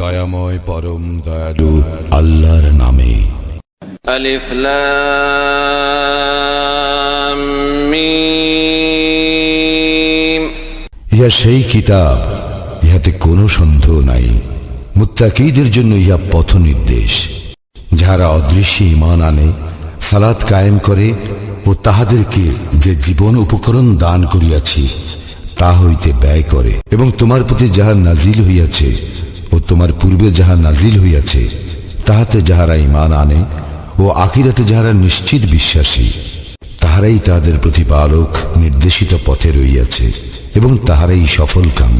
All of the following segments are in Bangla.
দয়াময় পরম দয়ালু আল্লাহর নামে। আলিফ লাম মিম। ইহা সেই কিতাব, ইহাতে কোনো সন্দেহ নাই। মুত্তাকীদের জন্য ইহা পথ নির্দেশ। যাহারা অদৃশ্যে ঈমান আনে, সালাত কায়েম করে ও তাহাদেরকে যে জীবন উপকরণ দান করিয়াছি তা হইতে ব্যয় করে, এবং তোমার প্রতি যাহা নাজিল হইয়াছে ও তোমার পূর্বে যাহা নাজিল হইয়াছে তাহাতে যাহারা ঈমান আনে ও আখিরাতে যাহারা নিশ্চিত বিশ্বাসী, তাহারাই তাহাদের প্রতিপালক নির্দেশিত পথে রইয়াছে এবং তাহারাই সফল কাম।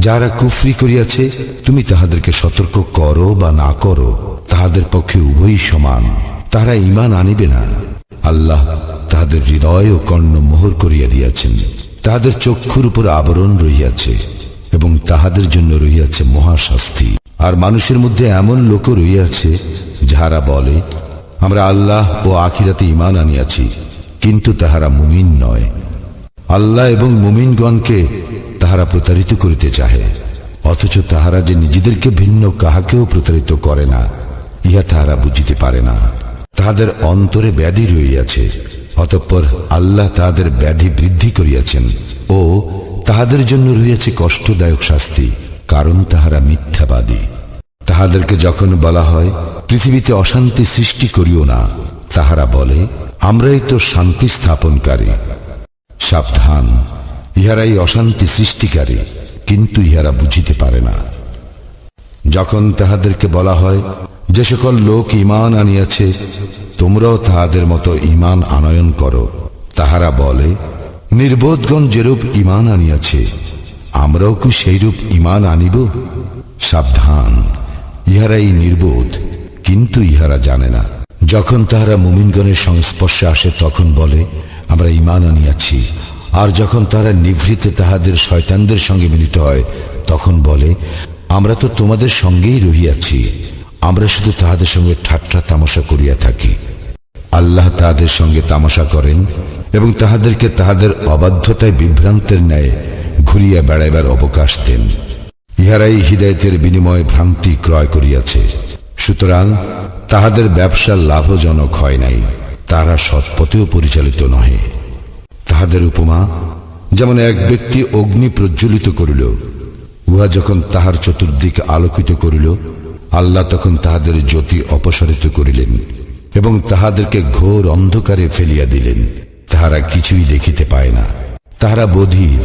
যাহারা কুফরি করিয়াছে, তুমি তাহাদেরকে সতর্ক করো বা না করো, তাহাদের পক্ষে উভয়ই সমান। তাহারা ঈমান আনিবে না। আল্লাহ তাহাদের হৃদয় ও কর্ণ মোহর করিয়া দিয়াছেন। তাহাদের চক্ষুর উপর আবরণ রহিয়াছে এবং তাহাদের জন্য রহিয়াছে মহাশাস্তি। আর মানুষের মধ্যে এমন লোকও রহিয়াছে যাহারা বলে, আমরা আল্লাহ ও আখিরাতে ঈমান আনিয়াছি, কিন্তু তাহারা মুমিন নয়। আল্লাহ এবং মুমিনগণকে তাহারা প্রতারিত করিতে চাহে, অথচ তাহারা যে নিজেদেরকে ভিন্ন কাহাকেও প্রতারিত করে না, ইহা তাহারা বুঝিতে পারে না। তাহাদের অন্তরে ব্যাধি রহিয়াছে, অতঃপর আল্লাহ তাহাদের ব্যাধি বৃদ্ধি করিয়াছেন ও তাহাদের জন্য রহিয়াছে কষ্টদায়ক শাস্তি, কারণ তাহারা মিথ্যাবাদী। তাহাদেরকে যখন বলা হয়, পৃথিবীতে অশান্তি সৃষ্টি করিও না, তাহারা বলে, আমরাই তো শান্তি স্থাপনকারী। সাবধান, ইহারাই অশান্তি সৃষ্টিকারী, কিন্তু ইহারা বুঝিতে পারে না। যখন তাহাদেরকে বলা হয়, যে সকল লোক ঈমান আনিয়াছে, তোমরাও তাহাদের মতো ঈমান আনয়ন করো, তাহারা বলে, নির্বোধগণ যেরূপ ঈমান আনিয়াছে, আমরাও কি সেইরূপ ঈমান আনিব? সাবধান, ইহারাই নির্বোধ, কিন্তু ইহারা জানে না। যখন তাহারা মুমিনগণের সংস্পর্শে আসে, তখন বলে, আমরা ঈমান আনিয়াছি। আর যখন তাহারা নিভৃতে তাহাদের শয়তানদের সঙ্গে মিলিত হয়, তখন বলে, আমরা তো তোমাদের সঙ্গেই রহিয়াছি, আমরা শুধু তাহাদের সঙ্গে ঠাট্টা তামাশা করিয়া থাকি। আল্লাহ তাহাদের সঙ্গে তামাশা করেন এবং তাহাদেরকে তাহাদের অবাধ্যতায় বিভ্রান্তের ন্যায় ঘুরিয়া বেড়াইবার অবকাশ দেন। ইহারাই হিদায়াতের বিনিময়ে ভ্রান্তি ক্রয় করিয়াছে, সুতরাং তাহাদের ব্যবসা লাভজনক হয় নাই, তারা সৎপথেও পরিচালিত নহে। তাহাদের উপমা যেমন এক ব্যক্তি অগ্নি প্রজ্বলিত করিল, উহা যখন তাহার চতুর্দিক আলোকিত করিল, আল্লাহ তখন তাহাদের জ্যোতি অপসারিত করিলেন এবং তাহাদেরকে ঘোর অন্ধকারে ফেলিয়া দিলেন। তাহারা কিছুই দেখিতে পায় না, তাহারা বধির,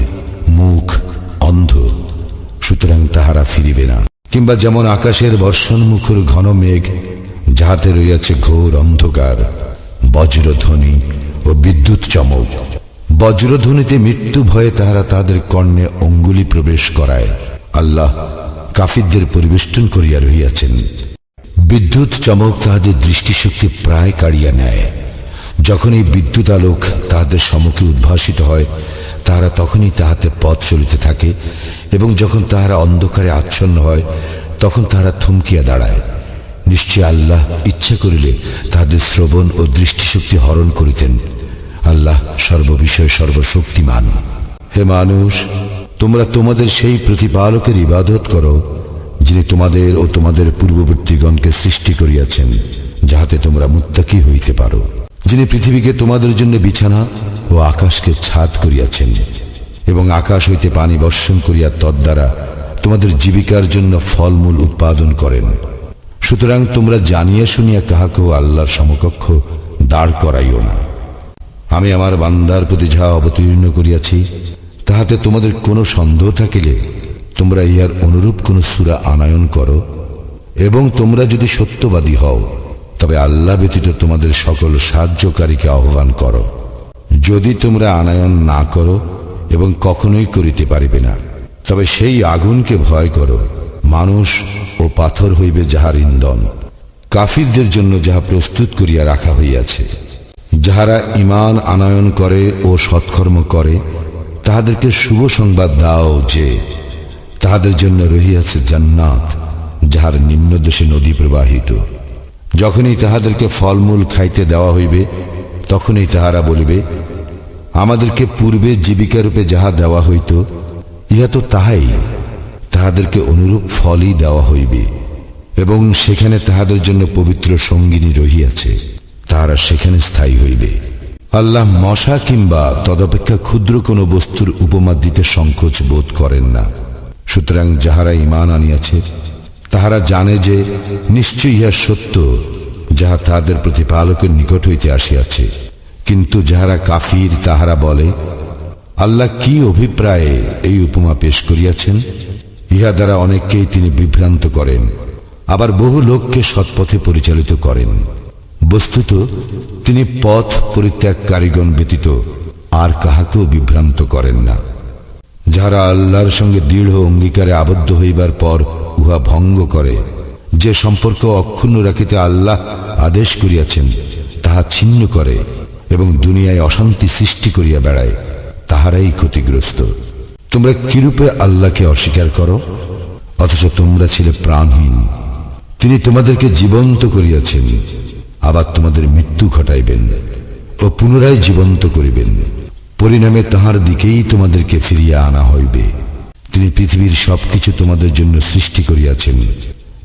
মুখ অন্ধ, সুতরাং তাহারা ফিরিবে না। কিংবা যেমন আকাশের বর্ষণমুখর ঘন মেঘ, যাহাতে রইয়াছে ঘোর অন্ধকার, বজ্রধ্বনি ও বিদ্যুৎ চমক। বজ্রধ্বনিতে মৃত্যু ভয়ে তাহারা তাহাদের কর্ণে অঙ্গুলি প্রবেশ করায়। আল্লাহ কাফিরদের পরিবেষ্টন করিয়া রহিয়াছেন। বিদ্যুৎ চমক তাহাদের দৃষ্টিশক্তি প্রায় কাড়িয়া নেয়। যখন এই বিদ্যুৎ আলোক তাহাদের সম্মুখে উদ্ভাসিত হয়, তাহারা তখনই তাহাতে পথ চলিতে থাকে, এবং যখন তাহারা অন্ধকারে আচ্ছন্ন হয়, তখন তাহারা থমকিয়া দাঁড়ায়। নিশ্চয় আল্লাহ ইচ্ছা করিলে তাহাদের শ্রবণ ও দৃষ্টিশক্তি হরণ করিতেন। আল্লাহ সর্ববিষয়ে সর্বশক্তিমান। হে মানুষ, তোমরা তোমাদের সেই প্রতিপালকের ইবাদত করো, যিনি তোমাদের ও তোমাদের পূর্ববর্তীগণকে সৃষ্টি করিয়াছেন, যাহাতে তোমরা মুত্তাকী হইতে পারো। যিনি পৃথিবীকে তোমাদের জন্য বিছানা ও আকাশকে ছাদ করিয়াছেন, এবং আকাশ হইতে পানি বর্ষণ করিয়া তদ্বারা তোমাদের জীবিকার জন্য ফলমূল উৎপাদন করেন। সুতরাং তোমরা জানিয়া শুনিয়া কাহাকেও আল্লাহর সমকক্ষ দাঁড় করাইও না। আমি আমার বান্দার প্রতি যাহা অবতীর্ণ করিয়াছি, তাহাতে তোমাদের কোনো সন্দেহ থাকিলে তোমরা ইহার অনুরূপ কোন সূরা আনয়ন করো, এবং তোমরা যদি সত্যবাদী হও, তবে আল্লাহ ব্যতীত তোমাদের সকল সাহায্যকারীকে আহ্বান করো। যদি তোমরা আনয়ন না করো, এবং কখনোই করিতে পারিবে না, তবে সেই আগুনকে ভয় করো, মানুষ ও পাথর হইবে যাহার ইন্ধন, কাফিরদের জন্য যাহা প্রস্তুত করিয়া রাখা হইয়াছে। যাহারা ঈমান আনয়ন করে ও সৎকর্ম করে, তাহাদেরকে শুভ সংবাদ দাও যে তাহাদের জন্য রহিয়াছে জান্নাত, যাহার নিম্নদেশে নদী প্রবাহিত। যখনই তাহাদেরকে ফলমূল খাইতে দেওয়া হইবে, তখনই তাহারা বলিবে, আমাদেরকে পূর্বে জীবিকারূপে যাহা দেওয়া হইত, ইহা তো তাহাই। তাহাদেরকে অনুরূপ ফলই দেওয়া হইবে, এবং সেখানে তাহাদের জন্য পবিত্র সঙ্গিনী রহিয়াছে, তাহারা সেখানে স্থায়ী হইবে। আল্লাহ মশা কিংবা তদপেক্ষা ক্ষুদ্র কোনো বস্তুর উপমা দিতে সংকোচ বোধ করেন না। সুতরাং যাহারা ঈমান আনিয়াছে তাহারা জানে যে নিশ্চয়ই ইহা সত্য, যাহা তাহাদের প্রতিপালকের নিকট হইতে আসিয়াছে। কিন্তু যাহারা কাফির তাহারা বলে, আল্লাহ কি অভিপ্রায়ে এই উপমা পেশ করিয়াছেন? ইহা দ্বারা অনেককেই তিনি বিভ্রান্ত করেন, আবার বহু লোককে সৎপথে পরিচালিত করেন। বস্তুত তিনি পথ পরিত্যাগকারীগণ ব্যতীত আর কাহাকেও বিভ্রান্ত করেন না। যাহারা আল্লাহর সঙ্গে দৃঢ় অঙ্গীকারে আবদ্ধ হইবার পর উহা ভঙ্গ করে, যে সম্পর্ক অক্ষুণ্ণ রাখিতে আল্লাহ আদেশ করিয়াছেন তাহা ছিন্ন করে এবং দুনিয়ায় অশান্তি সৃষ্টি করিয়া বেড়ায়, তাহারাই ক্ষতিগ্রস্ত। তোমরা কিরূপে আল্লাহকে অস্বীকার করো, অথচ তোমরা ছিলে প্রাণহীন। তিনি তোমাদেরকে জীবন্ত করিয়াছেন, আবার তোমাদের মৃত্যু ঘটাইবেন ও পুনরায় জীবন্ত করিবেন। পরিণামে তাহার দিকেই তোমাদেরকে ফিরিয়া আনা হইবে। তিনি পৃথিবীর সবকিছু তোমাদের জন্য সৃষ্টি করিয়াছেন।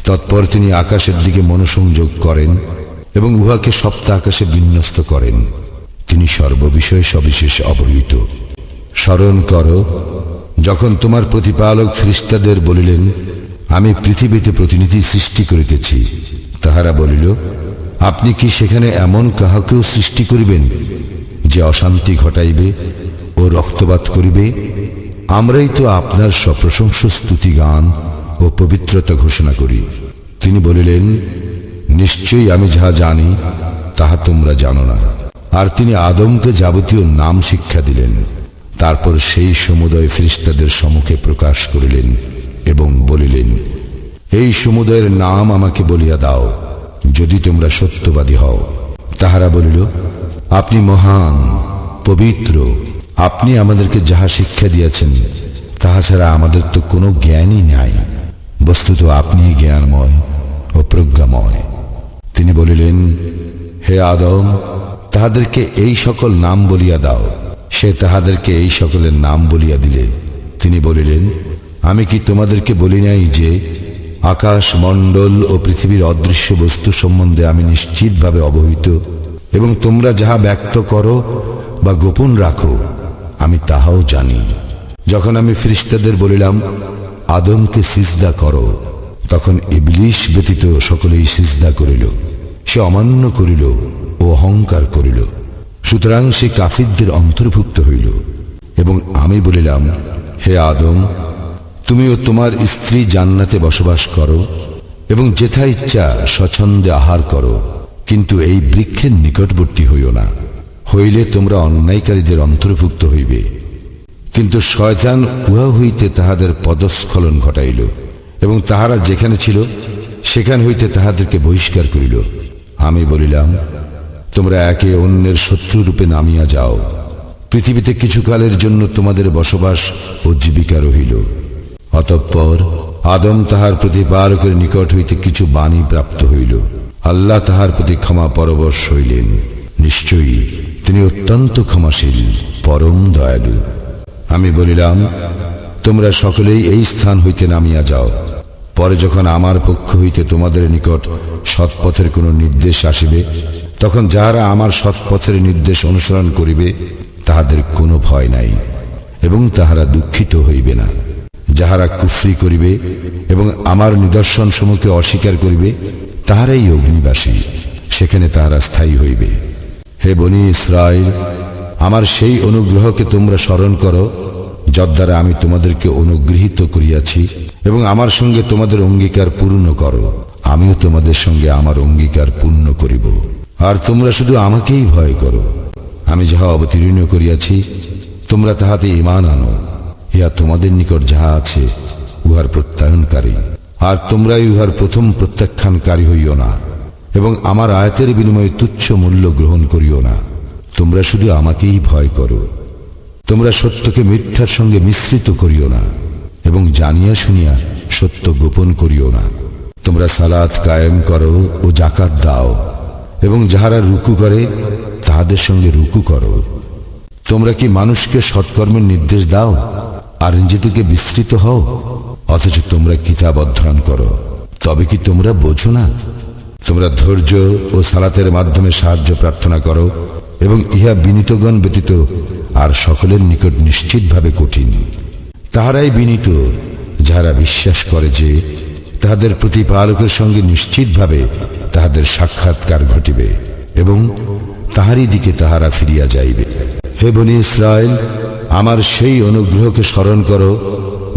তৎপর তিনি আকাশের দিকে মনোসংযোগ করেন এবং উহাকে সপ্ত আকাশে বিন্যস্ত করেন। তিনি সর্ববিষয়ে সবিশেষ অবহিত। স্মরণ করো, যখন তোমার প্রতিপালক ফেরেশতাদের বলিলেন, আমি পৃথিবীতে প্রতিনিধি সৃষ্টি করিতেছি। তাহারা বলিল, আপনি কি সেখানে এমন কাহাকেও সৃষ্টি করিবেন যে অশান্তি ঘটাইবে ও রক্তপাত করিবে? আমরাই তো আপনার সপ্রশংস স্তুতি গান ও পবিত্রতা ঘোষণা করি। তিনি বলিলেন, নিশ্চয়ই আমি যাহা জানি তাহা তোমরা জানো না। আর তিনি আদমকে যাবতীয় নাম শিক্ষা দিলেন। তারপর সেই সমুদয় ফেরেশতাদের সম্মুখে প্রকাশ করিলেন এবং বলিলেন, এই সমুদয়ের নাম আমাকে বলিয়া দাও, যদি তোমরা সত্যবাদী হও। তাহারা বলিল, আপনি মহান, পবিত্র, আপনি আমাদেরকে যাহা শিক্ষা দিয়েছেন তাহা ছাড়া আমাদের তো কোনো জ্ঞানই নাই। বস্তুত আপনি জ্ঞানময় ও প্রজ্ঞাময়। তিনি বলিলেন, হে আদম, তাহাদেরকে এই সকল নাম বলিয়া দাও। সে তাহাদেরকে এই সকলের নাম বলিয়া দিলে। তিনি বলিলেন, আমি কি তোমাদেরকে বলি নাই যে আকাশ মণ্ডল ও পৃথিবীর অদৃশ্য বস্তু সম্বন্ধে আমি নিশ্চিতভাবে অবহিত, এবং তোমরা যাহা ব্যক্ত করো বা গোপন রাখো আমি তাহাও জানি। যখন আমি ফেরেশতাদের বলিলাম, আদমকে সিজদা করো, তখন ইবলিস ব্যতীত সকলেই সিজদা করিল। সে অমান্য করিল ও অহংকার করিল। সুতরাং সে কাফিরদের অন্তর্ভুক্ত হইল। এবং আমি বলিলাম, হে আদম, তুমি ও তোমার স্ত্রী জান্নাতে বসবাস করো এবং যেথা ইচ্ছা স্বচ্ছন্দে আহার করো, কিন্তু এই বৃক্ষের নিকটবর্তী হইও না, হইলে তোমরা অন্যায়কারীদের অন্তর্ভুক্ত হইবে। কিন্তু শয়তান উহা হইতে তাহাদের পদস্খলন ঘটাইল এবং তাহারা যেখানে ছিল সেখান হইতে তাহাদেরকে বহিষ্কার করিল। আমি বলিলাম, তোমরা একে অন্যের শত্রুরূপে নামিয়া যাও। পৃথিবীতে কিছুকালের জন্য তোমাদের বসবাস ও জীবিকা রহিল। অতঃপর আদম তাহার প্রতিপালকের নিকট হইতে কিছু বাণী প্রাপ্ত হইল। আল্লাহ তাহার প্রতি ক্ষমা পরবশ হইলেন। নিশ্চয়ই তিনি অত্যন্ত ক্ষমাশীল, পরম দয়ালু। আমি বলিলাম, তোমরা সকলেই এই স্থান হইতে নামিয়া যাও। পরে যখন আমার পক্ষ হইতে তোমাদের নিকট সৎপথের কোনো নির্দেশ আসিবে, তখন যাহারা আমার সৎপথের নির্দেশ অনুসরণ করিবে তাহাদের কোনো ভয় নাই এবং তাহারা দুঃখিত হইবে না। যাহারা কুফরি করিবে এবং আমার নিদর্শন সমূহকে অস্বীকার করিবে তাহারাই অগ্নিবাসী, সেখানে তাহারা স্থায়ী হইবে। হে বনী ইসরাইল, আমার সেই অনুগ্রহকে তোমরা স্মরণ করো যদ্বারা আমি তোমাদেরকে অনুগৃহীত করিয়াছি, এবং আমার সঙ্গে তোমাদের অঙ্গীকার পূর্ণ করো। আমিও তোমাদের সঙ্গে আমার অঙ্গীকার পূর্ণ করিব। আর তোমরা শুধু আমাকেই ভয় করো। আমি যাহা অবতীর্ণ করিয়াছি তোমরা তাহাতে ঈমান আনো। ইহা তোমাদের নিকট যাহা আছে উহার প্রত্যায়নকারী, আর তোমরাই উহার প্রথম প্রত্যাখ্যানকারী হইও না, এবং আমার আয়াতের বিনিময়ে তুচ্ছ মূল্য গ্রহণ করিও না। তোমরা শুধু আমাকেই ভয় করো। তোমরা সত্যকে মিথ্যার সঙ্গে মিশ্রিত করিও না, এবং জানিয়া শুনিয়া সত্য গোপন করিও না। তোমরা সালাত কায়েম করো ও যাকাত দাও, এবং যাহারা রুকু করে তাহাদের সঙ্গে রুকু করো। তোমরা কি মানুষকে সৎকর্মের নির্দেশ দাও আর নিজেদেরকে বিস্তৃত হও? অথচ তোমরা কিতাব অধ্যয়ন করো, তবে কি তোমরা বোঝো না? তোমরা ধৈর্য ও সালাতের মাধ্যমে সাহায্য প্রার্থনা করো, এবং ইহা বিনীতগণ ব্যতীত আর সকলের নিকট নিশ্চিতভাবে কঠিন। তাহারাই বিনীত যাহারা বিশ্বাস করে যে তাহাদের প্রতিপালকের সঙ্গে নিশ্চিতভাবে তাহাদের সাক্ষাৎকার ঘটিবে এবং তাহারই দিকে তাহারা ফিরিয়া যাইবে। হে বনী ইসরায়েল, আমার সেই অনুগ্রহকে স্মরণ করো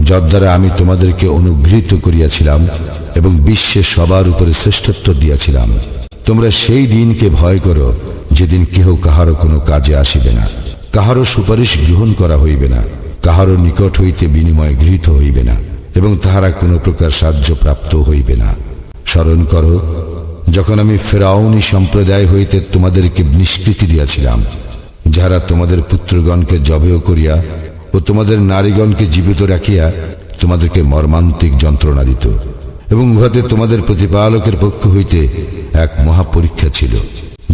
যদ্বারা আমি তোমাদেরকে অনুগৃহীত করিয়াছিলাম এবং বিশ্বে সবার উপরে শ্রেষ্ঠত্ব দিয়াছিলাম। তোমরা সেই দিনকে ভয় করো যেদিন কেহ কাহারও কোনো কাজে আসিবে না, কাহারও সুপারিশ গ্রহণ করা হইবে না, কাহারও নিকট হইতে বিনিময় গৃহীত হইবে না, এবং তাহারা কোনো প্রকার সাহায্য প্রাপ্ত হইবে না। স্মরণ করো যখন আমি ফেরাউনি সম্প্রদায় হইতে তোমাদেরকে নিষ্কৃতি দিয়াছিলাম, যাহারা তোমাদের পুত্রগণকে জবেহ করিয়া ও তোমাদের নারীগণকে জীবিত রাখিয়া তোমাদেরকে মর্মান্তিক যন্ত্রণা দিত, এবং উহাতে তোমাদের প্রতিপালকের পক্ষ হইতে এক মহাপরীক্ষা ছিল।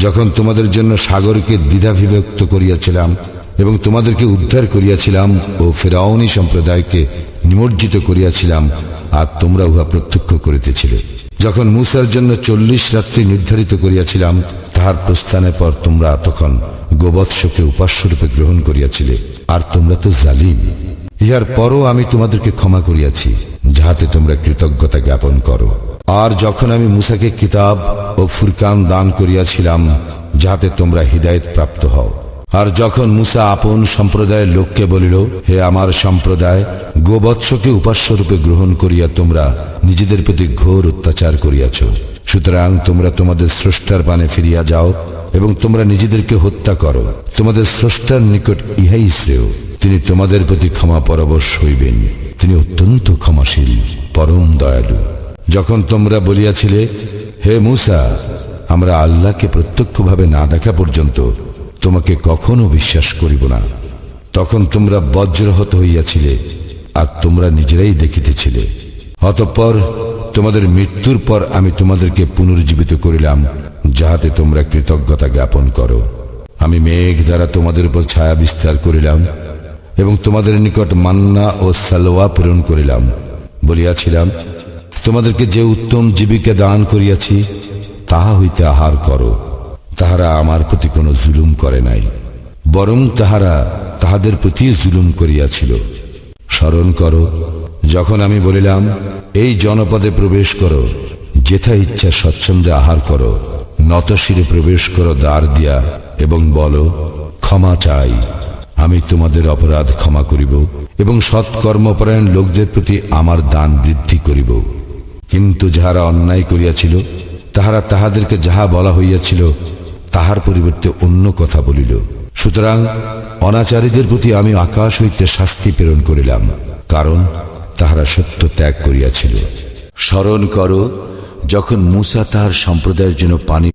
যখন তোমাদের জন্য সাগরকে দ্বিধাবিভক্ত করিয়াছিলাম এবং তোমাদেরকে উদ্ধার করিয়াছিলাম ও ফেরাউনি সম্প্রদায়কে নিমজ্জিত করিয়াছিলাম, আর তোমরা উহা প্রত্যক্ষ করিতেছিলে। যখন মূসার জন্য 40 রাত্রি নির্ধারিত করিয়াছিলাম, তাহার প্রস্থানের পর তোমরা তখন গোবৎসকে উপাস্যরূপে গ্রহণ করিয়াছিলে, আর তোমরা তো জালিম। ইহার পরও আমি তোমাদেরকে ক্ষমা করিয়াছি, যাহাতে তোমরা কৃতজ্ঞতা জ্ঞাপন করো। আর যখন আমি মূসাকে কিতাব ও ফুরকান দান করিয়াছিলাম, যাহাতে তোমরা হিদায়াত প্রাপ্ত হও। আর যখন মূসা আপন সম্প্রদায়ের লোককে বলিল, হে আমার সম্প্রদায়, গোবৎসকে উপাস্যরূপে গ্রহণ করিয়া তোমরা নিজেদের প্রতি ঘোর অত্যাচার করিয়াছ। সুতরাং তোমরা তোমাদের স্রষ্টার পানে ফিরিয়া যাও এবং তোমরা নিজেদেরকে হত্যা করো। তোমাদের স্রষ্টার নিকট ইহাই শ্রেয়। তিনি তোমাদের প্রতি ক্ষমা পরবশ হইবেন। তিনি অত্যন্ত ক্ষমাশীল, পরম দয়ালু। যখন তোমরা বলিয়াছিলে, হে মূসা, আমরা আল্লাহকে প্রত্যক্ষভাবে না দেখা পর্যন্ত তোমাকে কখনো বিশ্বাস করিব না, তখন তোমরা বজ্রহত হইয়াছিলে, আর তোমরা নিজেরাই দেখিতেছিলে। অতঃপর তোমাদের মৃত্যুর পর আমি তোমাদেরকে পুনর্জীবিত করিলাম, যাহাতে তোমরা কৃতজ্ঞতা জ্ঞাপন করো। আমি মেঘ দ্বারা তোমাদের উপর ছায়া বিস্তার করিলাম এবং তোমাদের নিকট মান্না ও সালওয়া প্রেরণ করিলাম। বলিয়াছিলাম, তোমাদেরকে যে উত্তম জীবিকা দান করিয়াছি, তাহা হইতে আহার করো। তাহারা আমার প্রতি কোনো জুলুম করে নাই, বরং তাহারা তাহাদের প্রতি জুলুম করিয়াছিল। স্মরণ করো যখন আমি বলিলাম, এই জনপদে প্রবেশ করো, যেথা ইচ্ছা স্বচ্ছন্দে আহার করো, নতশিরে প্রবেশ করো দ্বার দিয়া, এবং বলো, ক্ষমা চাই, আমি তোমাদের অপরাধ ক্ষমা করিব এবং সৎকর্মপরায়ণ লোকদের প্রতি আমার দান বৃদ্ধি করিব। কিন্তু যাহারা অন্যায় করিয়াছিল, তাহারা তাহাদেরকে যাহা বলা হইয়াছিল তাহার পরিবর্তে অন্য কথা বলিল। সুতরাং অনাচারীদের প্রতি আমি আকাশ হইতে শাস্তি প্রেরণ করিলাম, কারণ তাহারা সত্য ত্যাগ করিয়াছিল। স্মরণ করো যখন মূসা তাহার সম্প্রদায়ের জন্য পানি